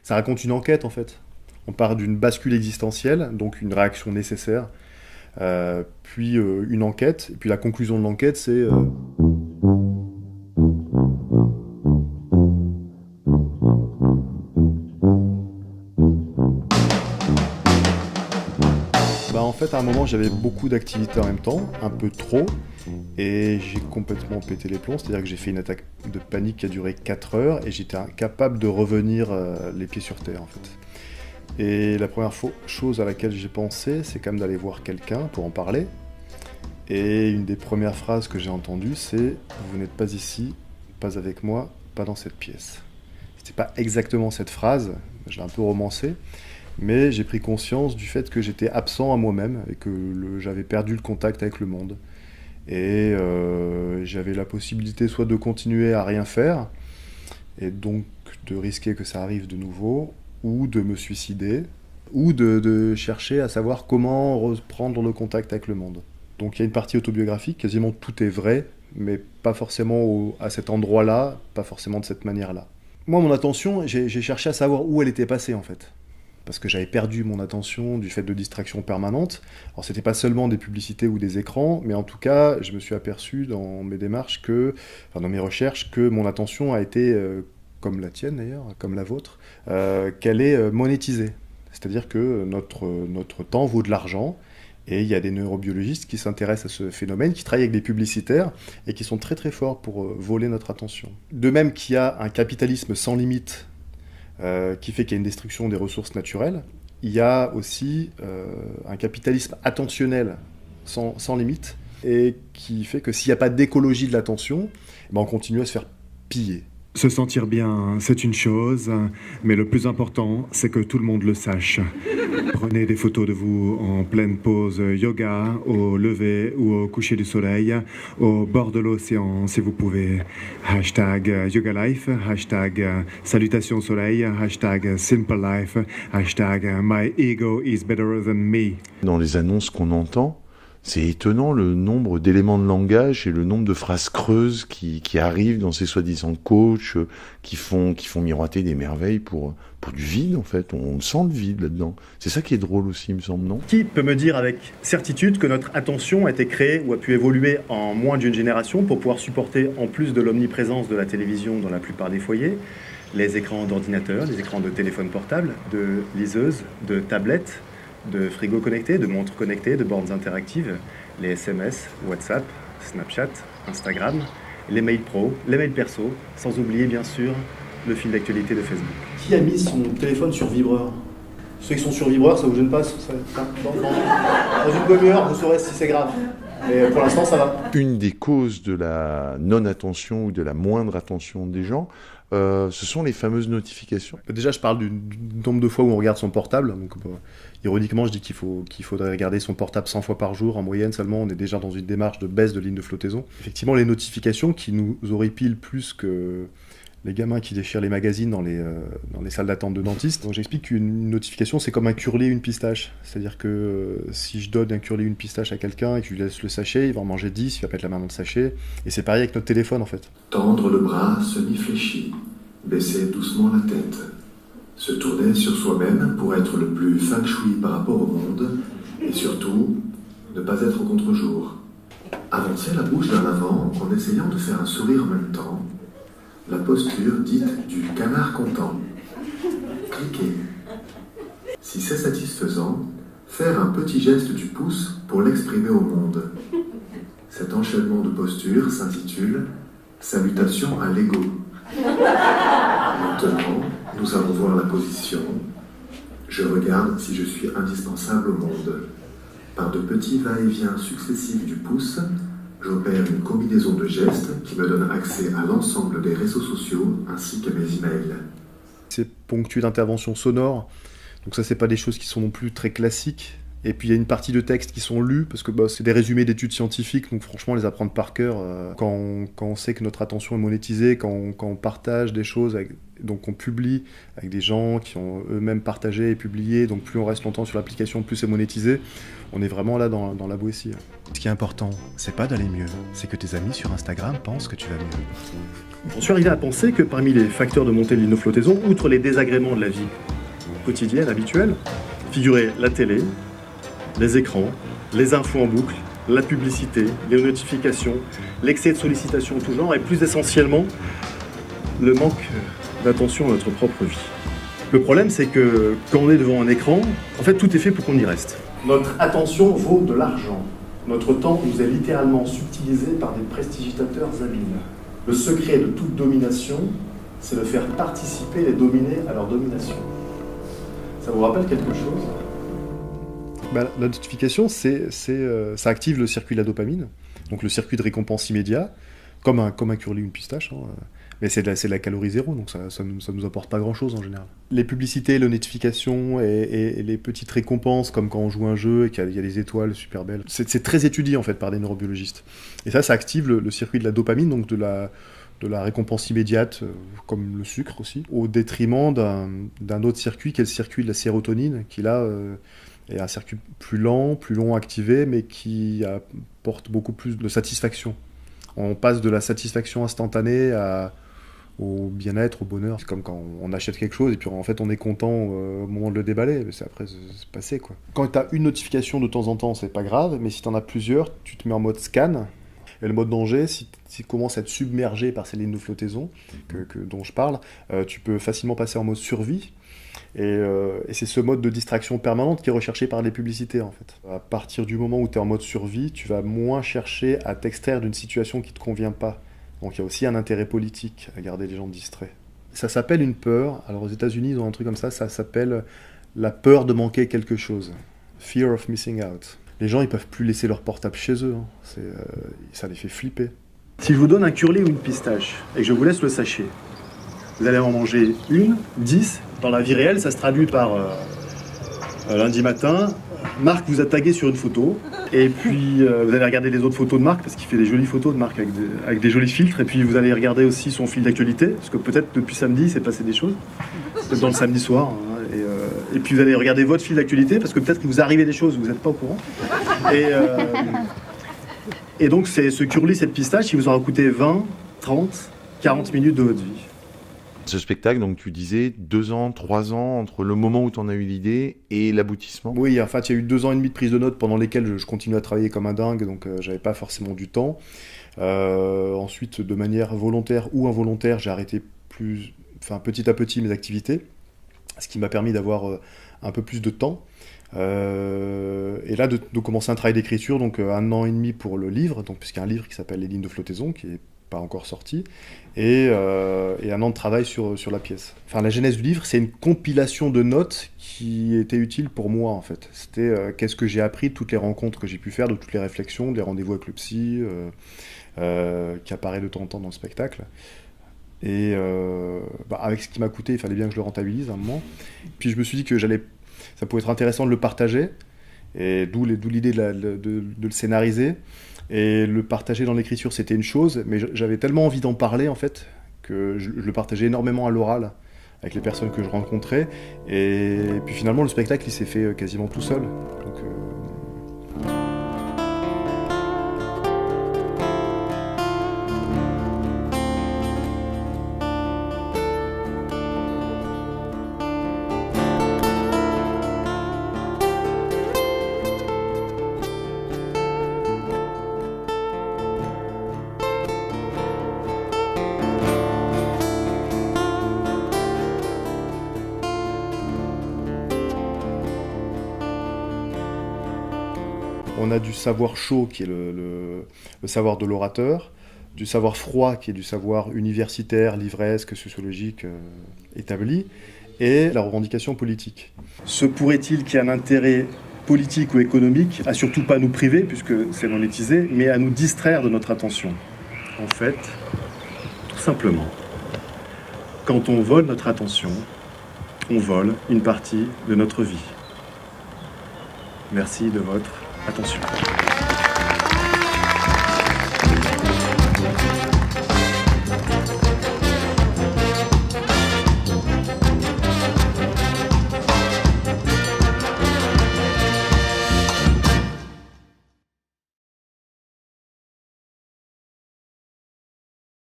Ça raconte une enquête en fait. On part d'une bascule existentielle, donc une réaction nécessaire, puis une enquête, et puis la conclusion de l'enquête c'est... Bah en fait à un moment j'avais beaucoup d'activités en même temps, un peu trop, et j'ai complètement pété les plombs, c'est-à-dire que j'ai fait une attaque de panique qui a duré 4 heures et j'étais incapable de revenir les pieds sur terre en fait. Et la première chose à laquelle j'ai pensé, c'est quand même d'aller voir quelqu'un pour en parler. Et une des premières phrases que j'ai entendues, c'est « Vous n'êtes pas ici, pas avec moi, pas dans cette pièce ». C'était pas exactement cette phrase, je l'ai un peu romancée, mais j'ai pris conscience du fait que j'étais absent à moi-même et que j'avais perdu le contact avec le monde. Et j'avais la possibilité soit de continuer à rien faire, et donc de risquer que ça arrive de nouveau, ou de me suicider, ou de chercher à savoir comment reprendre le contact avec le monde. Donc il y a une partie autobiographique, quasiment tout est vrai, mais pas forcément à cet endroit-là, pas forcément de cette manière-là. Moi, mon attention, j'ai cherché à savoir où elle était passée, en fait. Parce que j'avais perdu mon attention du fait de distractions permanentes. Alors, c'était pas seulement des publicités ou des écrans, mais en tout cas, je me suis aperçu dans mes démarches dans mes recherches, que mon attention a été, comme la tienne d'ailleurs, comme la vôtre, qu'elle est monétisée. C'est-à-dire que notre temps vaut de l'argent, et il y a des neurobiologistes qui s'intéressent à ce phénomène, qui travaillent avec des publicitaires, et qui sont très très forts pour voler notre attention. De même qu'il y a un capitalisme sans limite, qui fait qu'il y a une destruction des ressources naturelles, il y a aussi un capitalisme attentionnel sans limite, et qui fait que s'il n'y a pas d'écologie de l'attention, on continue à se faire piller. Se sentir bien, c'est une chose, mais le plus important, c'est que tout le monde le sache. Prenez des photos de vous en pleine pause yoga, au lever ou au coucher du soleil, au bord de l'océan si vous pouvez. Hashtag Yoga Life, hashtag Salutations au soleil, hashtag Simple Life, hashtag My ego is better than me. Dans les annonces qu'on entend, c'est étonnant le nombre d'éléments de langage et le nombre de phrases creuses qui arrivent dans ces soi-disant coachs qui font miroiter des merveilles pour du vide en fait. On sent le vide là-dedans. C'est ça qui est drôle aussi, il me semble, non ? Qui peut me dire avec certitude que notre attention a été créée ou a pu évoluer en moins d'une génération pour pouvoir supporter, en plus de l'omniprésence de la télévision dans la plupart des foyers, les écrans d'ordinateur, les écrans de téléphone portable, de liseuses, de tablettes, de frigos connectés, de montres connectées, de bornes interactives, les SMS, WhatsApp, Snapchat, Instagram, les mails pro, les mails perso, sans oublier bien sûr le fil d'actualité de Facebook. Qui a mis son téléphone sur vibreur ? Ceux qui sont sur vibreur, ça vous gêne pas dans une demi-heure, vous saurez si c'est grave. Mais pour l'instant, ça va. Une des causes de la non-attention ou de la moindre attention des gens, ce sont les fameuses notifications. Déjà, je parle du nombre de fois où on regarde son portable. Donc, ironiquement, je dis qu'il faudrait regarder son portable 100 fois par jour. En moyenne, seulement, on est déjà dans une démarche de baisse de ligne de flottaison. Effectivement, les notifications qui nous horripilent plus que les gamins qui déchirent les magazines dans les salles d'attente de dentistes. Donc, j'explique qu'une notification, c'est comme un curly, une pistache. C'est-à-dire que si je donne un curly, une pistache à quelqu'un et que je lui laisse le sachet, il va en manger 10, il va mettre la main dans le sachet. Et c'est pareil avec notre téléphone, en fait. Tendre le bras semi-fléchi, baisser doucement la tête, se tourner sur soi-même pour être le plus feng shui par rapport au monde, et surtout, ne pas être au contre-jour. Avancer la bouche vers l'avant en essayant de faire un sourire en même temps, la posture dite du canard content. Cliquez. Si c'est satisfaisant, faire un petit geste du pouce pour l'exprimer au monde. Cet enchaînement de postures s'intitule « Salutation à l'ego ». Maintenant, nous allons voir la position. Je regarde si je suis indispensable au monde. Par de petits va-et-vient successifs du pouce, j'opère une combinaison de gestes qui me donne accès à l'ensemble des réseaux sociaux ainsi qu'à mes emails. C'est ponctué d'interventions sonores, donc ça c'est pas des choses qui sont non plus très classiques, Et puis il y a une partie de textes qui sont lus, parce que c'est des résumés d'études scientifiques, donc franchement les apprendre par cœur, quand on sait que notre attention est monétisée, quand on partage des choses, donc on publie avec des gens qui ont eux-mêmes partagé et publié, donc plus on reste longtemps sur l'application, plus c'est monétisé, on est vraiment là dans la Boétie. Ce qui est important, c'est pas d'aller mieux, c'est que tes amis sur Instagram pensent que tu vas mieux. On suis arrivé à penser que parmi les facteurs de montée de l'inoflottaison, outre les désagréments de la vie quotidienne, habituelle, figuraient la télé, les écrans, les infos en boucle, la publicité, les notifications, l'excès de sollicitations en tout genre et plus essentiellement le manque d'attention à notre propre vie. Le problème, c'est que quand on est devant un écran, en fait tout est fait pour qu'on y reste. Notre attention vaut de l'argent. Notre temps nous est littéralement subtilisé par des prestigitateurs habiles. Le secret de toute domination, c'est de faire participer les dominés à leur domination. Ça vous rappelle quelque chose ? La notification, ça active le circuit de la dopamine, donc le circuit de récompense immédiat, comme un curly ou une pistache, hein. Mais c'est de la calorie zéro, donc ça nous apporte pas grand-chose en général. Les publicités, les notifications et les petites récompenses, comme quand on joue un jeu et qu'il y a des étoiles super belles, c'est très étudié en fait par des neurobiologistes. Et ça active le circuit de la dopamine, donc de la récompense immédiate, comme le sucre aussi, au détriment d'un autre circuit qui est le circuit de la sérotonine, qui là est un circuit plus long activé, mais qui apporte beaucoup plus de satisfaction. On passe de la satisfaction instantanée au bien-être, au bonheur. C'est comme quand on achète quelque chose et puis en fait on est content au moment de le déballer, mais après c'est passé quoi. Quand tu as une notification de temps en temps, c'est pas grave, mais si tu en as plusieurs, tu te mets en mode scan. Et le mode danger, si tu commences à être submergé par ces lignes de flottaison dont je parle, tu peux facilement passer en mode survie. Et c'est ce mode de distraction permanente qui est recherché par les publicités en fait. À partir du moment où tu es en mode survie, tu vas moins chercher à t'extraire d'une situation qui ne te convient pas. Donc il y a aussi un intérêt politique à garder les gens distraits. Ça s'appelle une peur. Alors aux États-Unis, ils ont un truc comme ça s'appelle la peur de manquer quelque chose. Fear of missing out. Les gens, ils peuvent plus laisser leur portable chez eux. Hein. Ça les fait flipper. Si je vous donne un curly ou une pistache et que je vous laisse le sachet, vous allez en manger 10. Dans la vie réelle, ça se traduit par lundi matin, Marc vous a tagué sur une photo, et puis vous allez regarder les autres photos de Marc, parce qu'il fait des jolies photos de Marc avec des jolis filtres, et puis vous allez regarder aussi son fil d'actualité, parce que peut-être depuis samedi, il s'est passé des choses, peut-être dans le samedi soir, hein, et puis vous allez regarder votre fil d'actualité, parce que peut-être que vous arrivez des choses où vous n'êtes pas au courant. Et donc c'est ce curly, cette pistache, il vous aura coûté 20, 30, 40 minutes de votre vie. Ce spectacle, donc tu disais 2 ans, 3 ans entre le moment où tu en as eu l'idée et l'aboutissement. Oui, en fait, il y a eu 2 ans et demi de prise de notes pendant lesquels je continue à travailler comme un dingue, donc j'avais pas forcément du temps. Ensuite, de manière volontaire ou involontaire, j'ai arrêté petit à petit mes activités, ce qui m'a permis d'avoir un peu plus de temps. Et là, de commencer un travail d'écriture, donc 1 an et demi pour le livre, donc puisqu'il y a un livre qui s'appelle Les lignes de flottaison, qui est pas encore sorti, et 1 an de travail sur la pièce. Enfin, la genèse du livre, c'est une compilation de notes qui était utile pour moi, en fait. C'était qu'est-ce que j'ai appris de toutes les rencontres que j'ai pu faire, de toutes les réflexions, des rendez-vous avec le psy, qui apparaît de temps en temps dans le spectacle. Et avec ce qui m'a coûté, il fallait bien que je le rentabilise à un moment. Puis je me suis dit que ça pouvait être intéressant de le partager, et d'où l'idée de le scénariser. Et le partager dans l'écriture, c'était une chose, mais j'avais tellement envie d'en parler, en fait, que je le partageais énormément à l'oral, avec les personnes que je rencontrais. Et puis finalement, le spectacle, il s'est fait quasiment tout seul. Donc, on a du savoir chaud qui est le savoir de l'orateur, du savoir froid qui est du savoir universitaire, livresque, sociologique établi, et la revendication politique. Se pourrait-il qu'il y ait un intérêt politique ou économique à surtout pas nous priver, puisque c'est monétisé, mais à nous distraire de notre attention? En fait, tout simplement, quand on vole notre attention, on vole une partie de notre vie. Merci de votre attention.